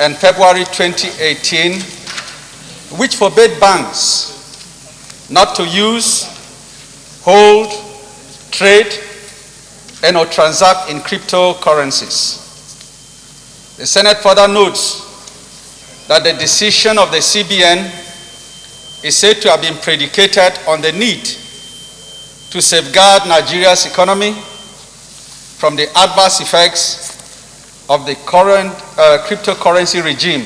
and February 2018, which forbade banks not to use, hold, trade, and or transact in cryptocurrencies. The Senate further notes that the decision of the CBN is said to have been predicated on the need to safeguard Nigeria's economy from the adverse effects of the current cryptocurrency regime,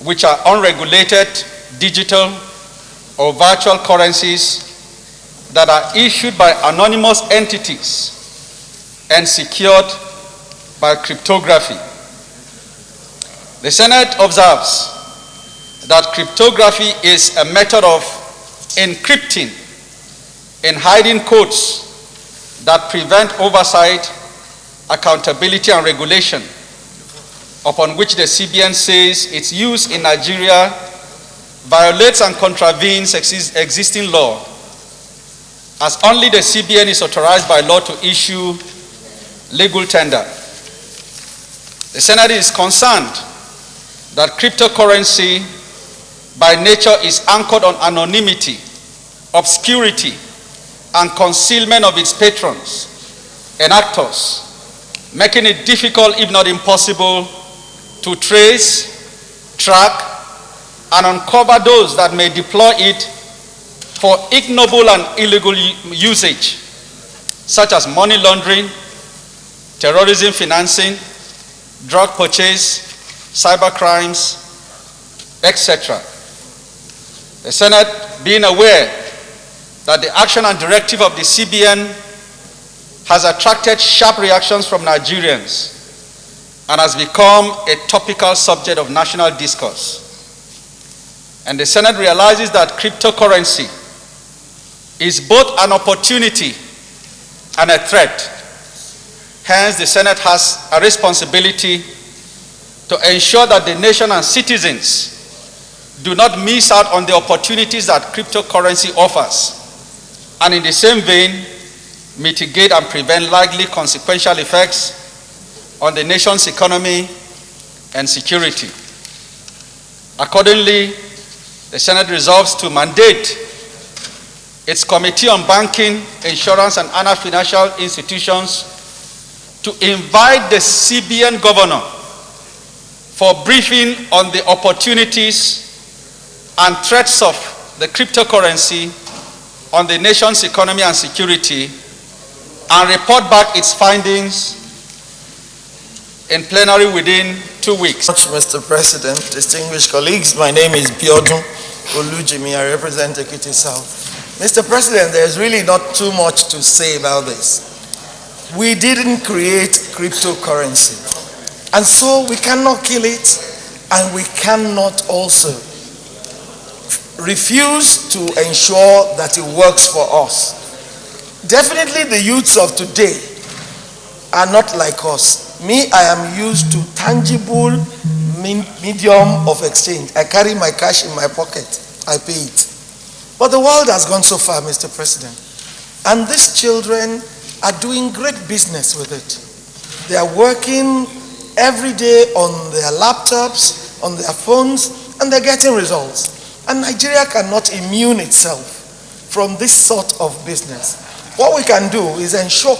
which are unregulated digital or virtual currencies that are issued by anonymous entities and secured by cryptography. The Senate observes that cryptography is a method of encrypting and hiding codes that prevent oversight, accountability, and regulation, upon which the CBN says its use in Nigeria violates and contravenes existing law, as only the CBN is authorized by law to issue legal tender. The Senate is concerned that cryptocurrency by nature is anchored on anonymity, obscurity, and concealment of its patrons and actors, making it difficult, if not impossible, to trace, track, and uncover those that may deploy it for ignoble and illegal usage, such as money laundering, terrorism financing, drug purchase, cyber crimes, etc. The Senate, being aware that the action and directive of the CBN has attracted sharp reactions from Nigerians and has become a topical subject of national discourse. And the Senate realizes that cryptocurrency is both an opportunity and a threat. Hence, the Senate has a responsibility to ensure that the nation and citizens do not miss out on the opportunities that cryptocurrency offers, and in the same vein, mitigate and prevent likely consequential effects on the nation's economy and security. Accordingly, the Senate resolves to mandate its Committee on Banking, Insurance, and Other Financial Institutions to invite the CBN governor for briefing on the opportunities and threats of the cryptocurrency on the nation's economy and security, and report back its findings in plenary within 2 weeks. Mr. President, distinguished colleagues, my name is Biodun Olujimi. I represent Ekiti South. Mr. President, there's really not too much to say about this. We didn't create cryptocurrency, and so we cannot kill it, and we cannot also refuse to ensure that it works for us. Definitely the youths of today are not like us. Me, I am used to tangible medium of exchange. I carry my cash in my pocket. I pay it. But the world has gone so far, Mr. President. And these children are doing great business with it. They are working every day on their laptops, on their phones, and they're getting results. And Nigeria cannot immune itself from this sort of business. What we can do is ensure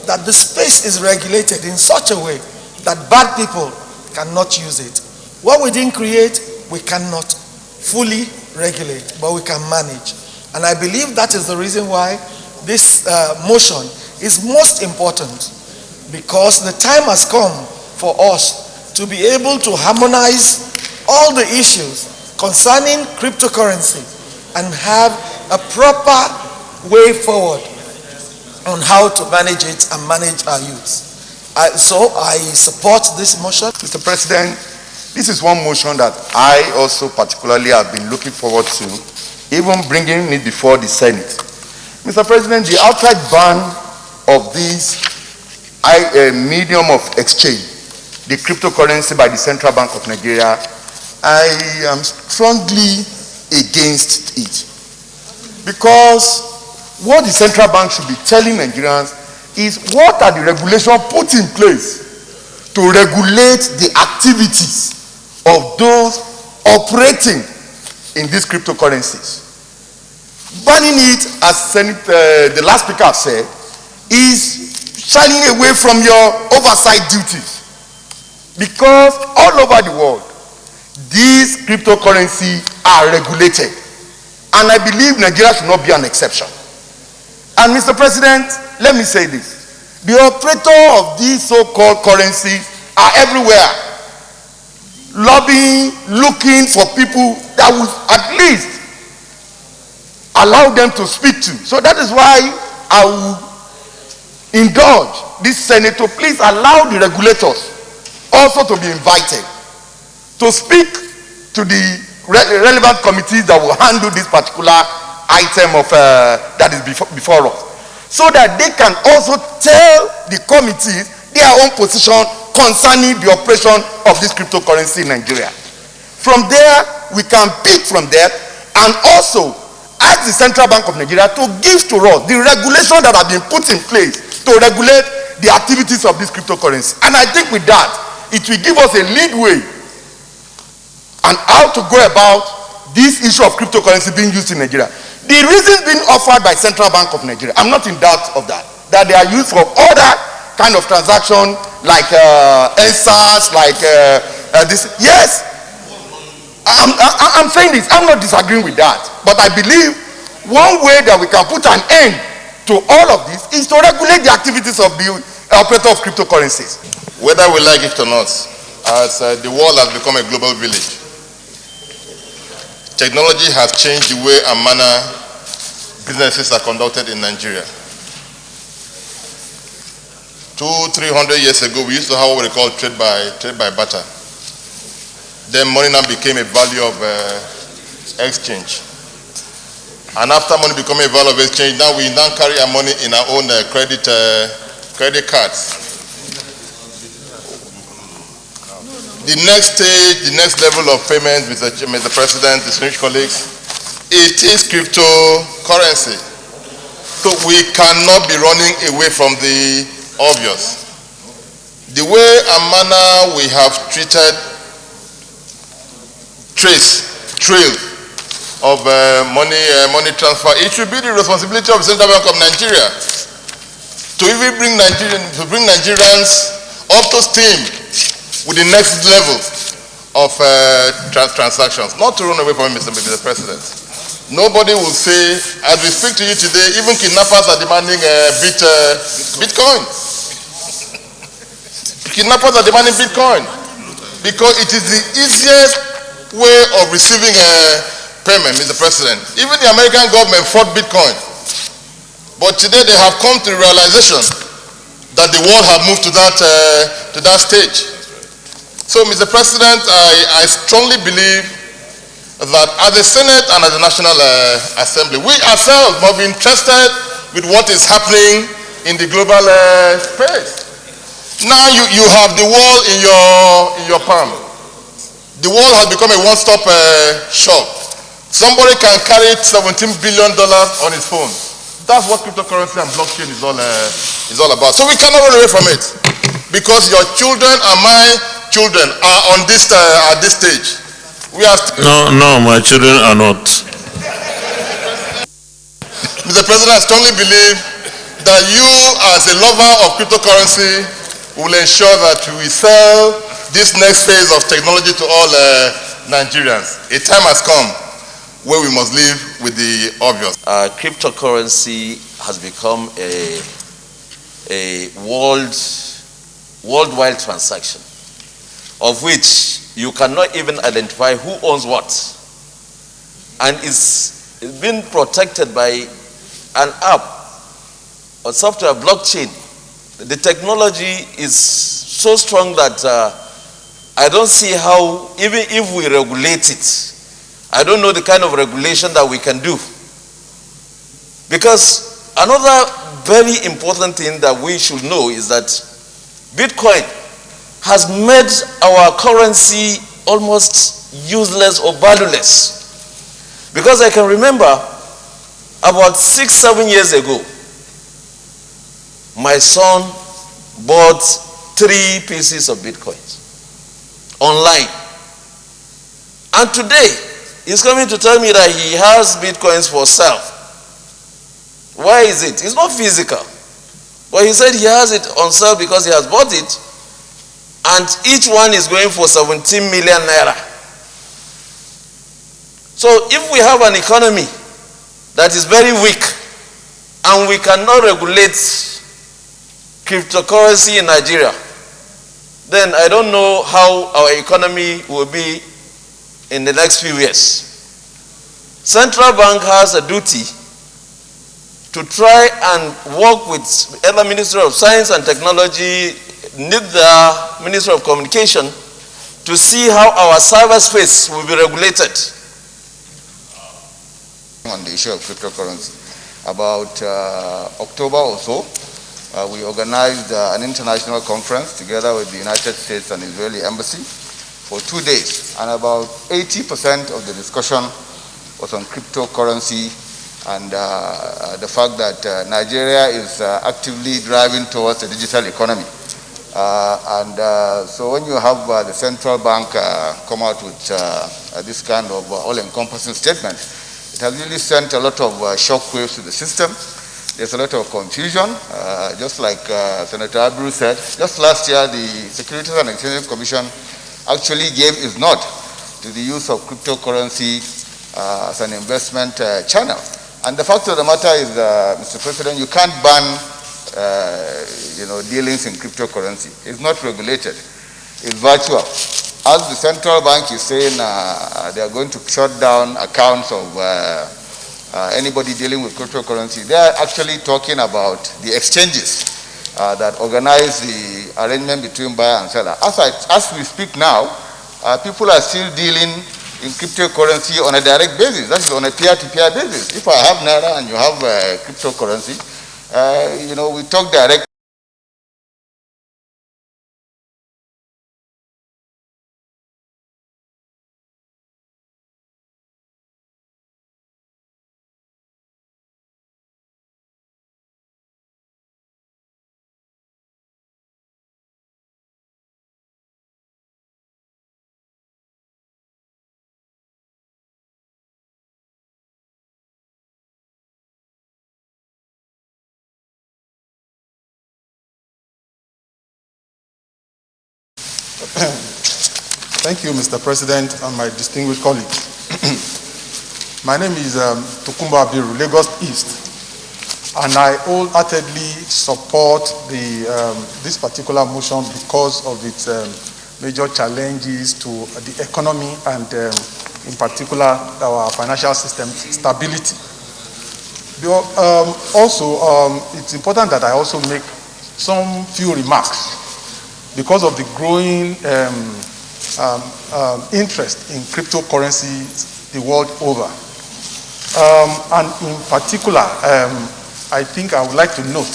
that the space is regulated in such a way that bad people cannot use it. What we didn't create, we cannot fully regulate, but we can manage. And I believe that is the reason why this motion is most important, because the time has come for us to be able to harmonize all the issues concerning cryptocurrency and have a proper way forward on how to manage it and manage our youth. So I support this motion. Mr. President, this is one motion that I also particularly have been looking forward to, even bringing it before the Senate. Mr. President, the outright ban of this medium of exchange, the cryptocurrency by the Central Bank of Nigeria, I am strongly against it. Because what the Central Bank should be telling Nigerians is what are the regulations put in place to regulate the activities of those operating in these cryptocurrencies. Banning it, as the last speaker said, is shining away from your oversight duties. Because all over the world, these cryptocurrencies are regulated. And I believe Nigeria should not be an exception. And Mr. President, let me say this. The operator of these so-called currencies are everywhere, lobbying, looking for people that will at least allow them to speak to. So that is why I will indulge this Senate to please allow the regulators also to be invited to speak to the relevant committees that will handle this particular item of that is before us, so that they can also tell the committees their own position concerning the operation of this cryptocurrency in Nigeria. From there, we can pick from there and also ask the Central Bank of Nigeria to give to us the regulation that have been put in place to regulate the activities of this cryptocurrency. And I think with that, it will give us a leadway and how to go about this issue of cryptocurrency being used in Nigeria. The reason being offered by Central Bank of Nigeria, I'm not in doubt of that they are used for other kind of transaction like NSAS, like this. Yes, I'm saying this, I'm not disagreeing with that, but I believe one way that we can put an end to all of this is to regulate the activities of the operator of cryptocurrencies. Whether we like it or not, as the world has become a global village, technology has changed the way and manner businesses are conducted in Nigeria. 200-300 years ago, we used to have what we call trade by barter. Then money now became a value of exchange. And after money became a value of exchange, now we now carry our money in our own credit cards. The next stage, the next level of payment, Mr. President, distinguished colleagues, it is cryptocurrency. So we cannot be running away from the obvious. The way and manner we have treated trail of money transfer, it should be the responsibility of the Central Bank of Nigeria to even bring Nigerians up to steam with the next level of transactions, not to run away from it, Mr. President. Nobody will say, as we speak to you today, even kidnappers are demanding Bitcoin. Kidnappers are demanding Bitcoin because it is the easiest way of receiving payment, Mr. President. Even the American government fought Bitcoin, but today they have come to the realization that the world has moved to that stage. So, Mr. President, I strongly believe that as the Senate and as the National Assembly, we ourselves must be interested with what is happening in the global space. Now you have the world in your palm. The world has become a one-stop shop. Somebody can carry $17 billion on his phone. That's what cryptocurrency and blockchain is all about. So we cannot run away from it, because your children and my children are on this at this stage. We are no, my children are not. Mr. President, I strongly believe that you, as a lover of cryptocurrency, will ensure that we sell this next phase of technology to all Nigerians. A time has come where we must live with the obvious. Cryptocurrency has become a worldwide transaction, of which you cannot even identify who owns what, and it's been protected by an app or software blockchain. The technology is so strong that I don't see how, even if we regulate it, I don't know the kind of regulation that we can do. Because another very important thing that we should know is that Bitcoin has made our currency almost useless or valueless. Because I can remember about 6-7 years ago, my son bought 3 pieces of bitcoins online. And today, he's coming to tell me that he has bitcoins for sale. Why is it? It's not physical. But he said he has it on sale because he has bought it, and each one is going for 17 million naira. So if we have an economy that is very weak and we cannot regulate cryptocurrency in Nigeria, then I don't know how our economy will be in the next few years. Central Bank has a duty to try and work with other Ministry of Science and Technology, the Ministry of Communication, to see how our cyberspace will be regulated. On the issue of cryptocurrency, about October or so, we organized an international conference together with the United States and Israeli embassy for 2 days, and about 80% of the discussion was on cryptocurrency and the fact that Nigeria is actively driving towards a digital economy. So when you have the central bank come out with this kind of all-encompassing statement, it has really sent a lot of shockwaves to the system. There's a lot of confusion, just like Senator Abreu said. Just last year, the Securities and Exchange Commission actually gave its nod to the use of cryptocurrency as an investment channel. And the fact of the matter is, Mr. President, you can't ban dealings in cryptocurrency. It's not regulated. It's virtual. As the central bank is saying, they are going to shut down accounts of anybody dealing with cryptocurrency. They are actually talking about the exchanges that organize the arrangement between buyer and seller. As we speak now, people are still dealing in cryptocurrency on a direct basis. That is on a peer-to-peer basis. If I have Naira and you have cryptocurrency, we talk direct. Thank you, Mr. President, and my distinguished colleagues. My name is Tokumbo Abiru, Lagos East, and I wholeheartedly support this particular motion because of its major challenges to the economy and, in particular, our financial system stability. It's important that I also make some few remarks because of the growing interest in cryptocurrency the world over. And in particular, I think I would like to note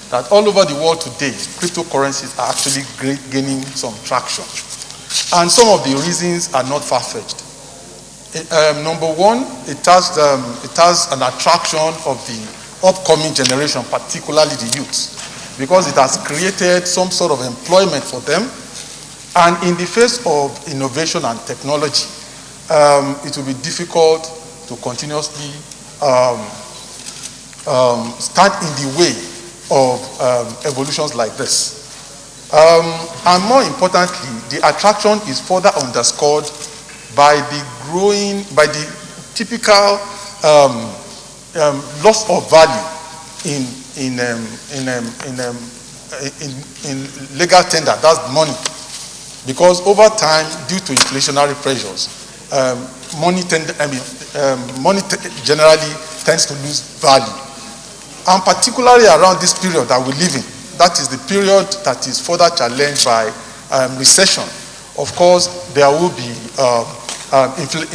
that all over the world today, cryptocurrencies are actually gaining some traction. And some of the reasons are not far-fetched. Number one, it has an attraction of the upcoming generation, particularly the youth, because it has created some sort of employment for them. And in the face of innovation and technology, it will be difficult to continuously stand in the way of evolutions like this. And more importantly, the attraction is further underscored by the typical loss of value in legal tender, that's money. Because over time, due to inflationary pressures, money generally tends to lose value. And particularly around this period that we live in, that is the period that is further challenged by recession. Of course, there will be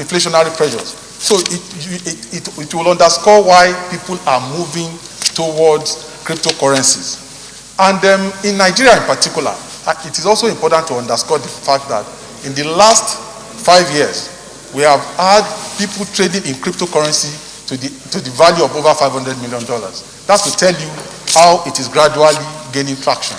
inflationary pressures. So it will underscore why people are moving towards cryptocurrencies. And in Nigeria in particular, it is also important to underscore the fact that in the last 5 years, we have had people trading in cryptocurrency to the value of over $500 million. That's to tell you how it is gradually gaining traction.